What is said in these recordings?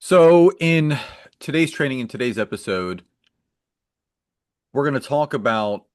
So, in today's training, in today's episode, we're going to talk about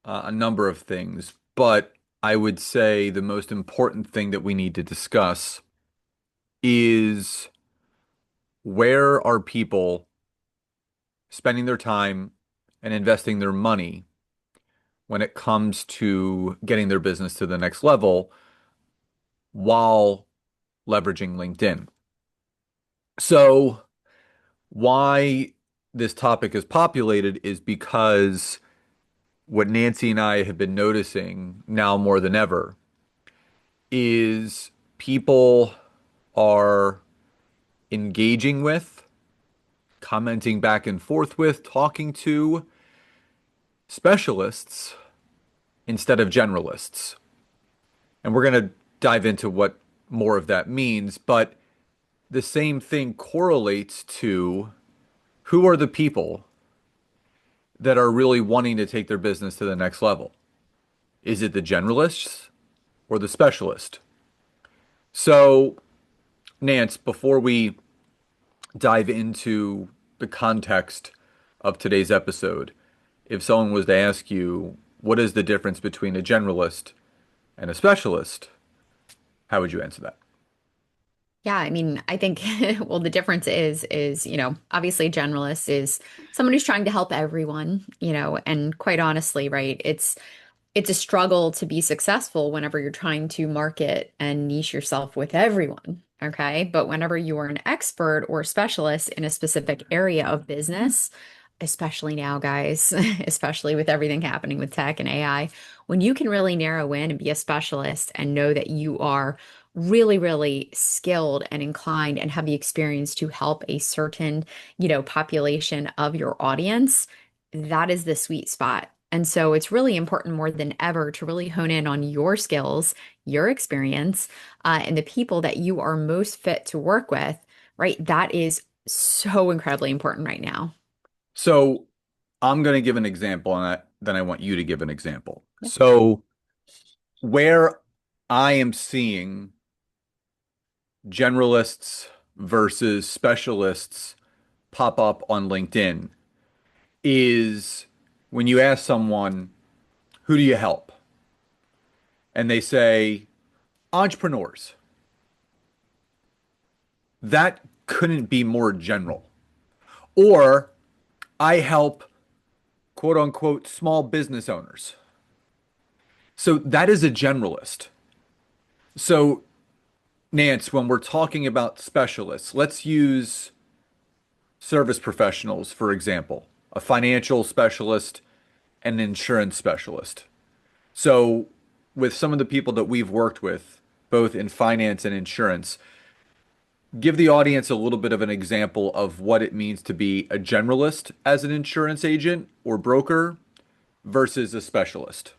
a number of things, but I would say the most important thing that we need to discuss is where are people spending their time and investing their money when it comes to getting their business to the next level while leveraging LinkedIn. So, why this topic is populated is because what Nancy and I have been noticing now more than ever is people are engaging with, commenting back and forth with, talking to specialists instead of generalists. And we're going to dive into what more of that means, but the same thing correlates to who are the people that are really wanting to take their business to the next level? Is it the generalists or the specialist? So, Nance, before we dive into the context of today's episode, if someone was to ask you, what is the difference between a generalist and a specialist, how would you answer that? Yeah, I mean, I think well, the difference is, obviously a generalist is someone who's trying to help everyone, and quite honestly, right, it's a struggle to be successful whenever you're trying to market and niche yourself with everyone, okay? But whenever you are an expert or specialist in a specific area of business, especially now, guys, especially with everything happening with tech and AI, when you can really narrow in and be a specialist and know that you are really, really skilled and inclined and have the experience to help a certain, population of your audience, that is the sweet spot. And so it's really important more than ever to really hone in on your skills, your experience, and the people that you are most fit to work with, right? That is so incredibly important right now. So, I'm going to give an example and then I want you to give an example. Yeah. So, where I am seeing generalists versus specialists pop up on LinkedIn is when you ask someone, who do you help? And they say, entrepreneurs. That couldn't be more general. Or I help quote unquote small business owners. So that is a generalist. So, Nance, when we're talking about specialists, let's use service professionals, for example, a financial specialist and an insurance specialist. So, with some of the people that we've worked with, both in finance and insurance, give the audience a little bit of an example of what it means to be a generalist as an insurance agent or broker versus a specialist.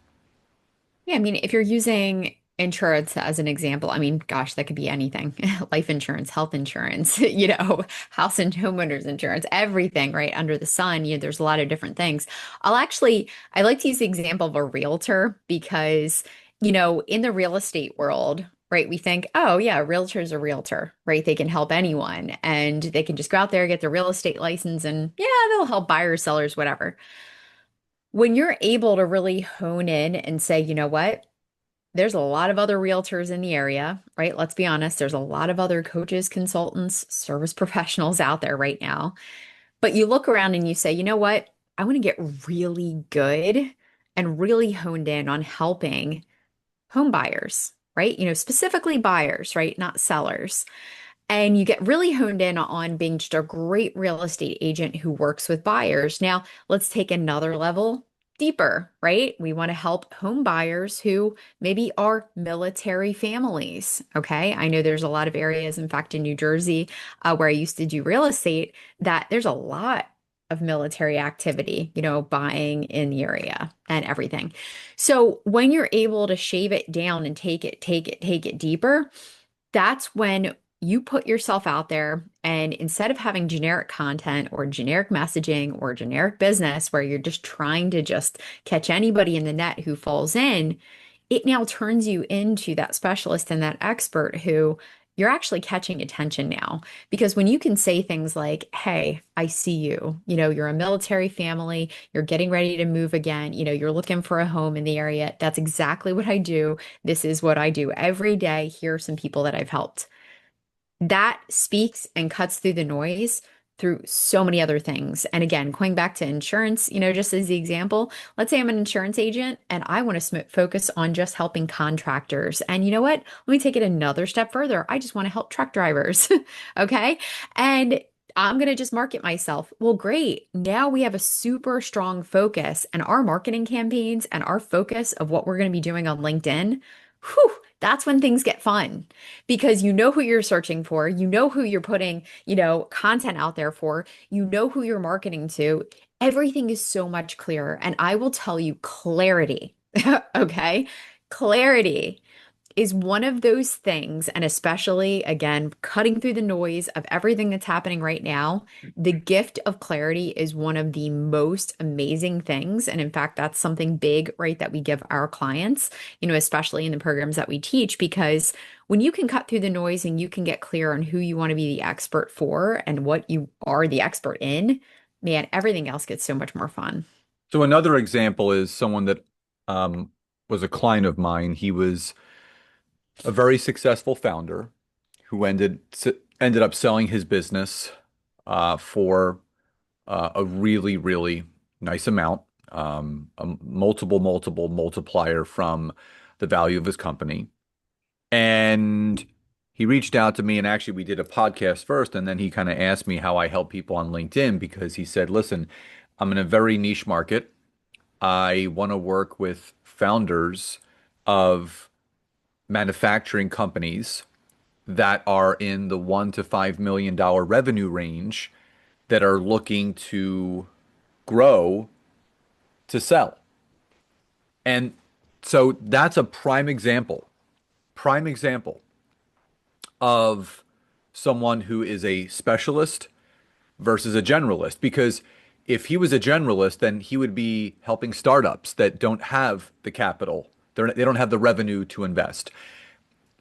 Yeah, I mean, if you're using insurance as an example, I mean, gosh, that could be anything. Life insurance, health insurance, house and homeowners insurance, everything right under the sun. There's a lot of different things. I like to use the example of a realtor because, in the real estate world, right, we think, oh, yeah, a realtor's a realtor, right? They can help anyone and they can just go out there, get their real estate license, and yeah, they'll help buyers, sellers, whatever. When you're able to really hone in and say, you know what? There's a lot of other realtors in the area, right? Let's be honest, there's a lot of other coaches, consultants, service professionals out there right now. But you look around and you say, you know what? I want to get really good and really honed in on helping home buyers, right? Specifically buyers, right? Not sellers. And you get really honed in on being just a great real estate agent who works with buyers. Now, let's take another level deeper, right? We want to help home buyers who maybe are military families. Okay. I know there's a lot of areas, in fact, in New Jersey, where I used to do real estate, that there's a lot of military activity, buying in the area and everything. So when you're able to shave it down and take it deeper, that's when you put yourself out there and instead of having generic content or generic messaging or generic business where you're just trying to just catch anybody in the net who falls in, it now turns you into that specialist and that expert who you're actually catching attention now. Because when you can say things like, hey, I see you, you're a military family, you're getting ready to move again, you're looking for a home in the area. That's exactly what I do. This is what I do every day. Here are some people that I've helped. That speaks and cuts through the noise through so many other things. And again, going back to insurance, just as the example, let's say I'm an insurance agent and I want to focus on just helping contractors. And you know what? Let me take it another step further. I just want to help truck drivers. Okay. And I'm going to just market myself. Well, great. Now we have a super strong focus and our marketing campaigns and our focus of what we're going to be doing on LinkedIn. Whew, that's when things get fun because you know who you're searching for, you know who you're putting, content out there for, you know who you're marketing to. Everything is so much clearer. And I will tell you clarity, okay? Clarity is one of those things, and especially again, cutting through the noise of everything that's happening right now, the gift of clarity is one of the most amazing things. And in fact, that's something big, right, that we give our clients, especially in the programs that we teach, because when you can cut through the noise and you can get clear on who you want to be the expert for and what you are the expert in, man, everything else gets so much more fun. So another example is someone that um, was a client of mine. He was a very successful founder who ended up selling his business for a really, really nice amount, a multiple multiplier from the value of his company. And he reached out to me, and actually, we did a podcast first, and then he kind of asked me how I help people on LinkedIn because he said, "Listen, I'm in a very niche market. I want to work with founders of manufacturing companies that are in the $1 to $5 million revenue range that are looking to grow to sell." And so that's a prime example of someone who is a specialist versus a generalist. Because if he was a generalist, then he would be helping startups that don't have the capital, they don't have the revenue to invest.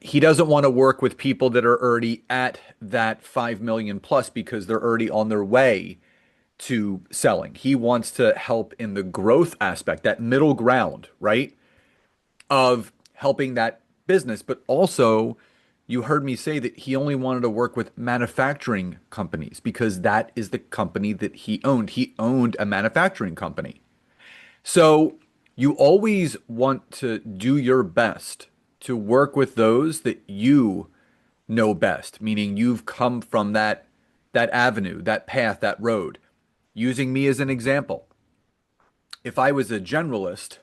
He doesn't want to work with people that are already at that 5 million plus because they're already on their way to selling. He wants to help in the growth aspect, that middle ground, right? Of helping that business. But also, you heard me say that he only wanted to work with manufacturing companies because that is the company that he owned. He owned a manufacturing company. So you always want to do your best to work with those that you know best, meaning you've come from that avenue, that path, that road. Using me as an example, if I was a generalist,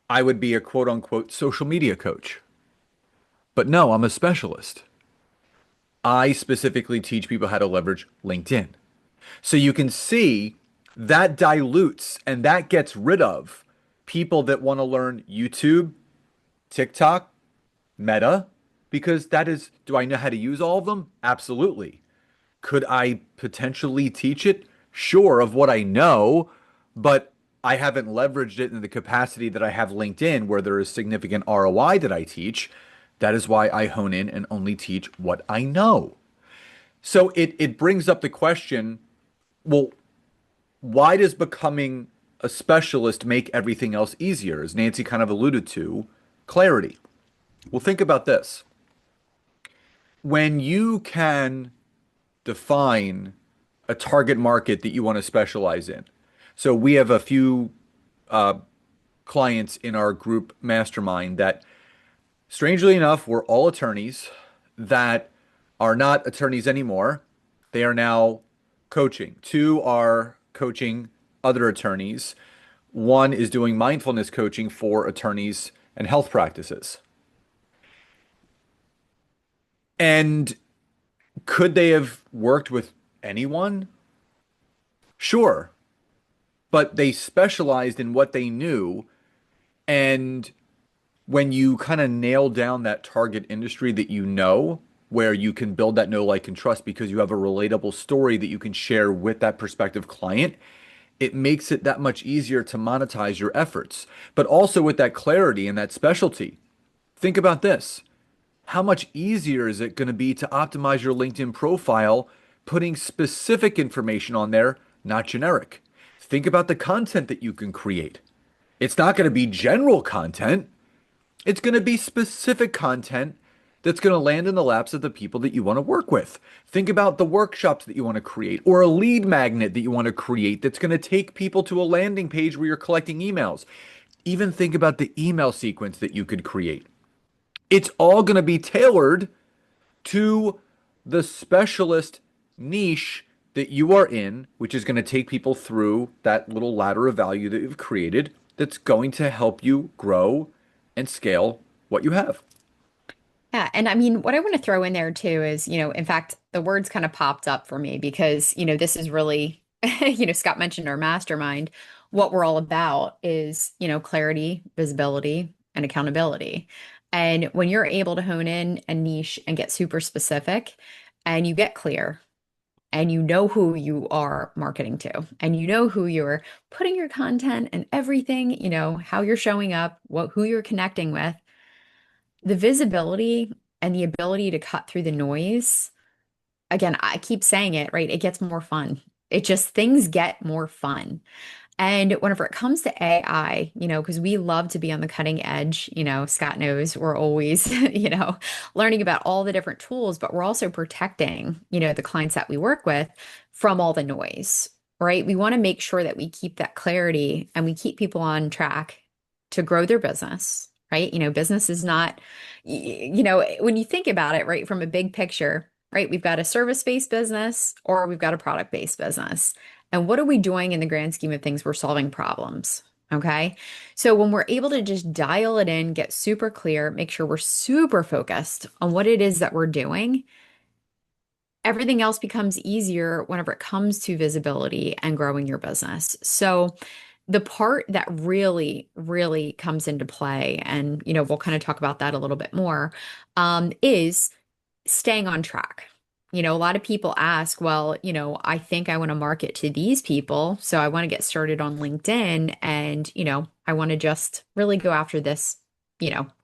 I would be a quote unquote social media coach. But no, I'm a specialist. I specifically teach people how to leverage LinkedIn. So you can see that dilutes and that gets rid of people that want to learn YouTube, TikTok, Meta, because that is, do I know how to use all of them? Absolutely. Could I potentially teach it? Sure, of what I know, but I haven't leveraged it in the capacity that I have LinkedIn, where there is significant ROI that I teach. That is why I hone in and only teach what I know. So it brings up the question, well, why does becoming a specialist make everything else easier? As Nancy kind of alluded to, clarity. Well, think about this. When you can define a target market that you want to specialize in. So we have a few uh, clients in our group mastermind that, strangely enough, were all attorneys that are not attorneys anymore. They are now coaching. Two are coaching other attorneys. One is doing mindfulness coaching for attorneys and health practices. And could they have worked with anyone? Sure, but they specialized in what they knew. And when you kind of nail down that target industry that you know, where you can build that know, like, and trust because you have a relatable story that you can share with that prospective client, it makes it that much easier to monetize your efforts. But also with that clarity and that specialty, think about this. How much easier is it going to be to optimize your LinkedIn profile, putting specific information on there, not generic? Think about the content that you can create. It's not going to be general content. It's going to be specific content that's going to land in the laps of the people that you want to work with. Think about the workshops that you want to create or a lead magnet that you want to create that's going to take people to a landing page where you're collecting emails. Even think about the email sequence that you could create. It's all going to be tailored to the specialist niche that you are in, which is going to take people through that little ladder of value that you've created that's going to help you grow and scale what you have. Yeah, and I mean, what I want to throw in there too is, in fact, the words kind of popped up for me because, this is really, Scott mentioned our mastermind. What we're all about is, clarity, visibility, and accountability. And when you're able to hone in a niche and get super specific and you get clear and you know who you are marketing to and you know who you're putting your content and everything, how you're showing up, who you're connecting with, the visibility and the ability to cut through the noise, again, I keep saying it, right? It gets more fun. It just, things get more fun. And whenever it comes to AI, because we love to be on the cutting edge, Scott knows we're always, learning about all the different tools, but we're also protecting, the clients that we work with from all the noise, right? We want to make sure that we keep that clarity and we keep people on track to grow their business, right? Business is not, when you think about it, right, from a big picture, right? We've got a service-based business or we've got a product-based business. And what are we doing in the grand scheme of things? We're solving problems. Okay. So when we're able to just dial it in, get super clear, make sure we're super focused on what it is that we're doing, everything else becomes easier whenever it comes to visibility and growing your business. So the part that really, really comes into play, and we'll kind of talk about that a little bit more, is staying on track. A lot of people ask, well, I think I want to market to these people. So I want to get started on LinkedIn and, I want to just really go after this,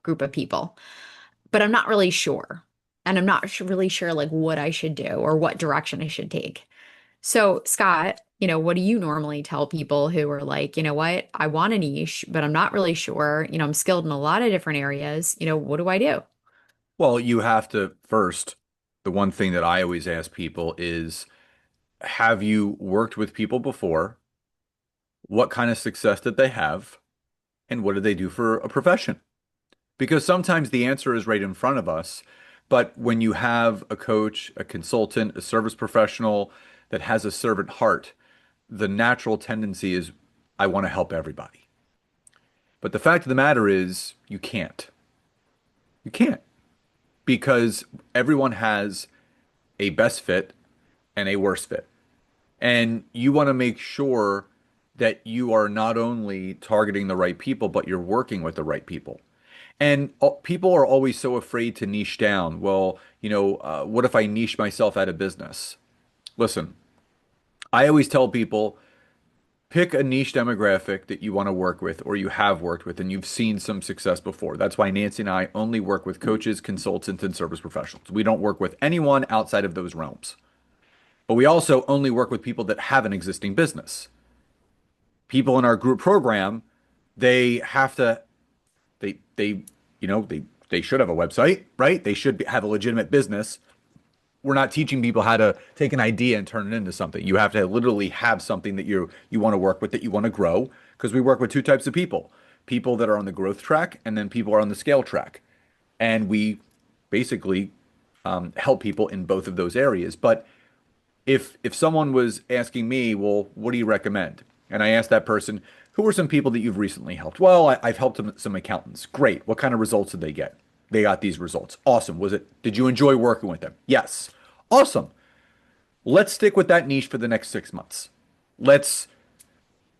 group of people. But I'm not really sure. And I'm not really sure like what I should do or what direction I should take. So, Scott, what do you normally tell people who are like, you know what, I want a niche, but I'm not really sure. I'm skilled in a lot of different areas. What do I do? Well, you have to first, the one thing that I always ask people is, have you worked with people before? What kind of success did they have? And what did they do for a profession? Because sometimes the answer is right in front of us. But when you have a coach, a consultant, a service professional that has a servant heart, the natural tendency is, I want to help everybody. But the fact of the matter is, you can't. You can't because everyone has a best fit and a worst fit. And you want to make sure that you are not only targeting the right people, but you're working with the right people. And people are always so afraid to niche down. Well, what if I niche myself out of business? Listen, I always tell people pick a niche demographic that you want to work with or you have worked with and you've seen some success before. That's why Nancy and I only work with coaches, consultants, and service professionals. We don't work with anyone outside of those realms. But we also only work with people that have an existing business. People in our group program, they have to they they should have a website, right? They should have a legitimate business. We're not teaching people how to take an idea and turn it into something. You have to literally have something that you want to work with, that you want to grow, because we work with two types of people. People that are on the growth track and then people are on the scale track. And we basically help people in both of those areas. But if someone was asking me, well, what do you recommend? And I asked that person, who are some people that you've recently helped? Well, I've helped some accountants. Great. What kind of results did they get? They got these results. Awesome. Did you enjoy working with them? Yes. Awesome. Let's stick with that niche for the next 6 months. Let's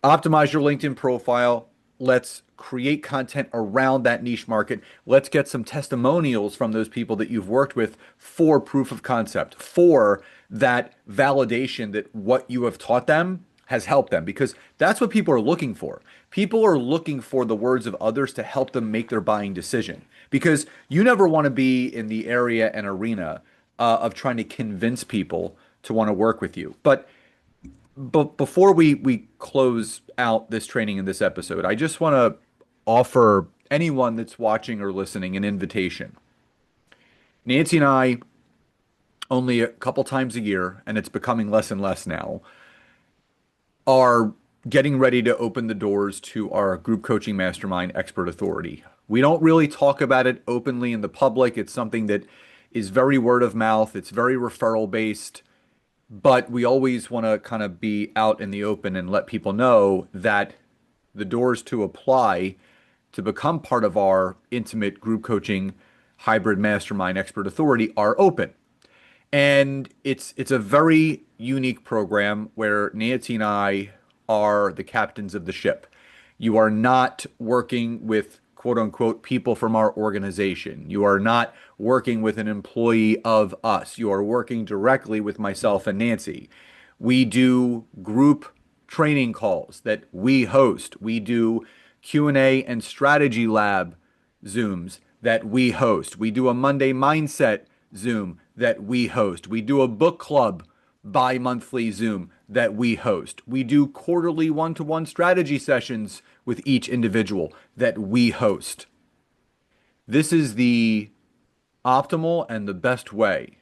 optimize your LinkedIn profile. Let's create content around that niche market. Let's get some testimonials from those people that you've worked with for proof of concept, for that validation that what you have taught them has helped them, because that's what people are looking for. People are looking for the words of others to help them make their buying decision. because you never want to be in the area and arena of trying to convince people to want to work with you. But before we close out this training in this episode, I just want to offer anyone that's watching or listening an invitation. Nancy and I, only a couple times a year, and it's becoming less and less now, are getting ready to open the doors to our group coaching mastermind expert authority. We don't really talk about it openly in the public. It's something that is very word of mouth, it's very referral based, but we always want to kind of be out in the open and let people know that the doors to apply to become part of our intimate group coaching hybrid mastermind expert authority are open. And it's a very unique program where Nancy and I are the captains of the ship. You are not working with quote unquote people from our organization. You are not working with an employee of us. You are working directly with myself and Nancy. We do group training calls that we host. We do Q&A and strategy lab Zooms that we host. We do a Monday mindset Zoom that we host. We do a book club bi-monthly Zoom that we host. We do quarterly one-to-one strategy sessions with each individual that we host. This is the optimal and the best way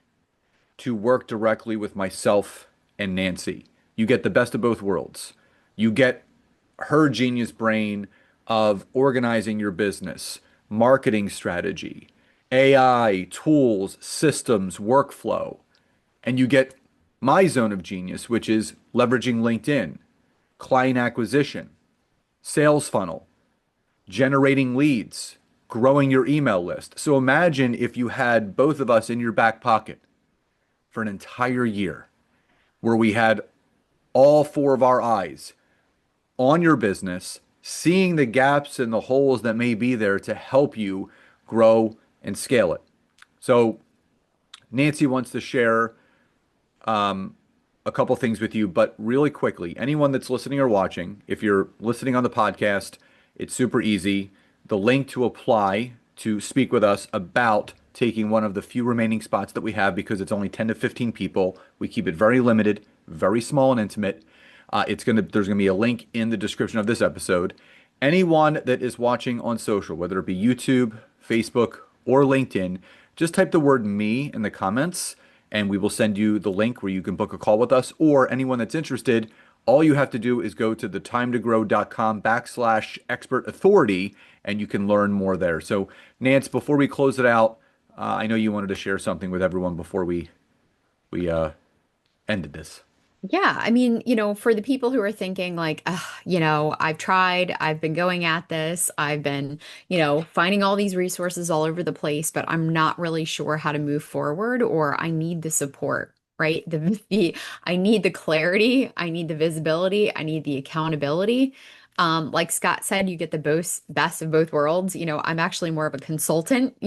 to work directly with myself and Nancy. You get the best of both worlds. You get her genius brain of organizing your business, marketing strategy, AI, tools, systems, workflow. And you get my zone of genius, which is leveraging LinkedIn, client acquisition, sales funnel, generating leads, growing your email list. So imagine if you had both of us in your back pocket for an entire year where we had all four of our eyes on your business, seeing the gaps and the holes that may be there to help you grow and scale it. So Nancy wants to share a couple things with you, but really quickly, anyone that's listening or watching, if you're listening on the podcast, it's super easy. The link to apply to speak with us about taking one of the few remaining spots that we have, because it's only 10 to 15 people. We keep it very limited, very small and intimate. There's gonna be a link in the description of this episode. Anyone that is watching on social, whether it be YouTube, Facebook, or LinkedIn, just type the word me in the comments and we will send you the link where you can book a call with us. Or anyone that's interested, all you have to do is go to thetimetogrowcom/expert authority and you can learn more there. So, Nance, before we close it out, I know you wanted to share something with everyone before we ended this. Yeah, I mean, for the people who are thinking like, "Ugh, I've tried, I've been going at this, I've been, finding all these resources all over the place, but I'm not really sure how to move forward, or I need the support, right? I need the clarity, I need the visibility, I need the accountability. Like Scott said, you get the best of both worlds. I'm actually more of a consultant.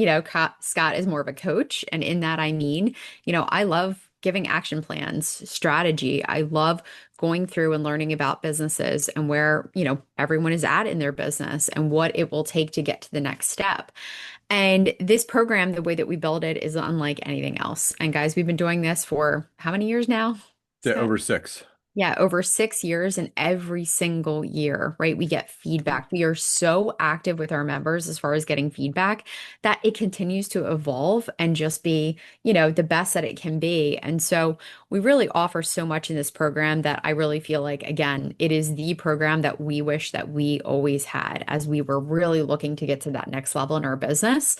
Scott is more of a coach, and in that I mean, I love giving action plans, strategy. I love going through and learning about businesses and where, everyone is at in their business and what it will take to get to the next step. And this program, the way that we build it is unlike anything else. And guys, we've been doing this for how many years now, Scott? Over 6. Yeah, over 6 years, and every single year, right? We get feedback. We are so active with our members as far as getting feedback that it continues to evolve and just be, the best that it can be. And so we really offer so much in this program that I really feel like, again, it is the program that we wish that we always had as we were really looking to get to that next level in our business.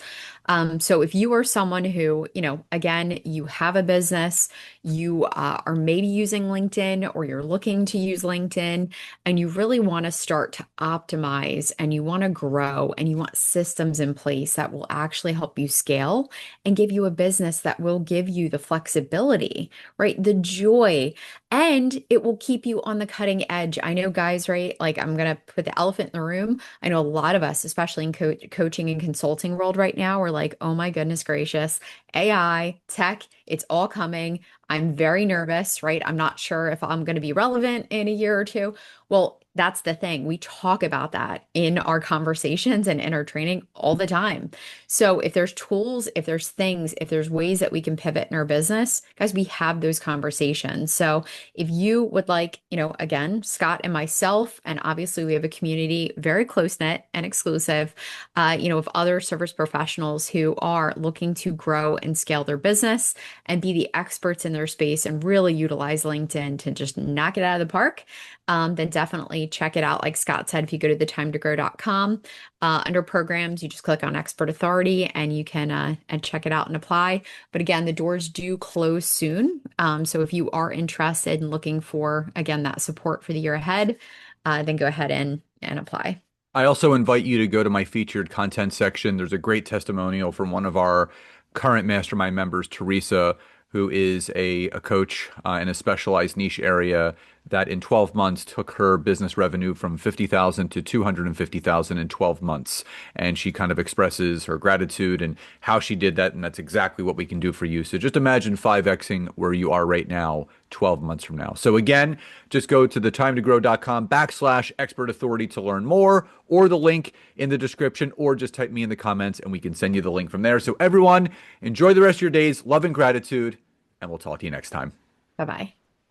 So if you are someone who, again, you have a business, you are maybe using LinkedIn or you're looking to use LinkedIn and you really want to start to optimize and you want to grow and you want systems in place that will actually help you scale and give you a business that will give you the flexibility, right? The joy, and it will keep you on the cutting edge. I know, guys, right? Like, I'm going to put the elephant in the room. I know a lot of us, especially in coaching and consulting world right now, we're like, oh my goodness gracious, AI, tech, it's all coming. I'm very nervous, right? I'm not sure if I'm going to be relevant in a year or two. Well, That's the thing. We talk about that in our conversations and in our training all the time. So if there's tools, if there's things, if there's ways that we can pivot in our business, guys, we have those conversations. So if you would like, again, Scott and myself, and obviously we have a community very close knit and exclusive, of other service professionals who are looking to grow and scale their business and be the experts in their space and really utilize LinkedIn to just knock it out of the park, then definitely check it out. Like Scott said, if you go to thetimeToGrow.com, under programs, you just click on Expert Authority and you can and check it out and apply. But again, the doors do close soon. So if you are interested in looking for, again, that support for the year ahead, then go ahead and apply. I also invite you to go to my featured content section. There's a great testimonial from one of our current mastermind members, Teresa, who is a coach in a specialized niche area that in 12 months took her business revenue from 50,000 to 250,000 in 12 months. And she kind of expresses her gratitude and how she did that. And that's exactly what we can do for you. So just imagine 5Xing where you are right now, 12 months from now. So again, just go to thetimetogrowcom/expert authority to learn more, or the link in the description, or just type me in the comments and we can send you the link from there. So everyone, enjoy the rest of your days. Love and gratitude, and we'll talk to you next time. Bye bye.